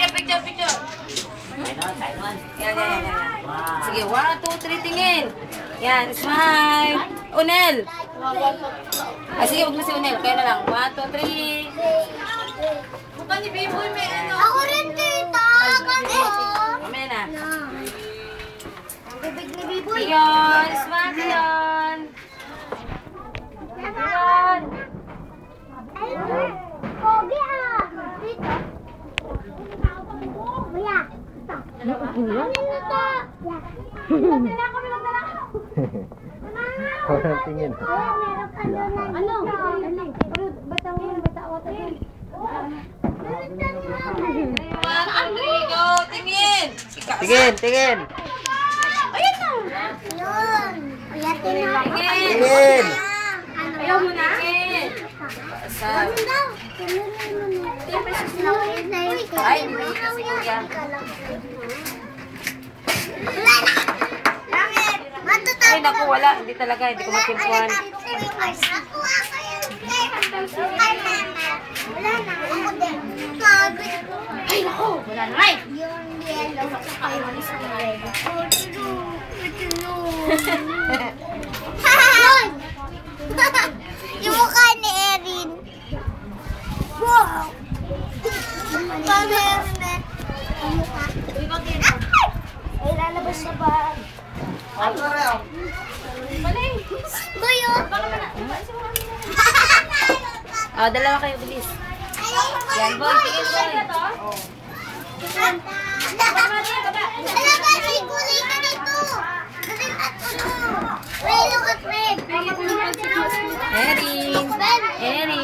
Picture. Picture. Yan. Sige, 1, 2, 3, tingin. Yan, smile. Unel. Sige, huwag na si Unel. Kaya na lang. 1, 2, 3. Buka ni Biboy, may ano. Ako rin tita. Mamaya na. Bibig ni Biboy. Dion, smile Dion. Dion. Ay, Kobe ah. Dito. Kuya. Ano ito? Magdala kami. Walang tingin. Meron ka doon na Ano? Batawan. Go, tingin. Tingin. Ayun na. Yun. Kuya, tingnan. Tingin. Ayaw mo na? Tingin. Ano daw? Ay, hindi na si Kuya. Wala na. Bakit? Ay, naku, wala. Hindi talaga. Hindi ko matimpuan. Wala na. Ako din. Sabi. Ay, naku! Wala na nga eh. Yung yellow. Ay, wala sa red. Yung mukha ni Erin. Wow! Paano Erin eh? Yung mukha. Ay, lalabas sa bag. Kuya! Dalawa kayo, bilis. Yan, boy. Tingin, boy. Talaga, may kulay na dito. Green at ano. Wait, look at red. Erin. Erin.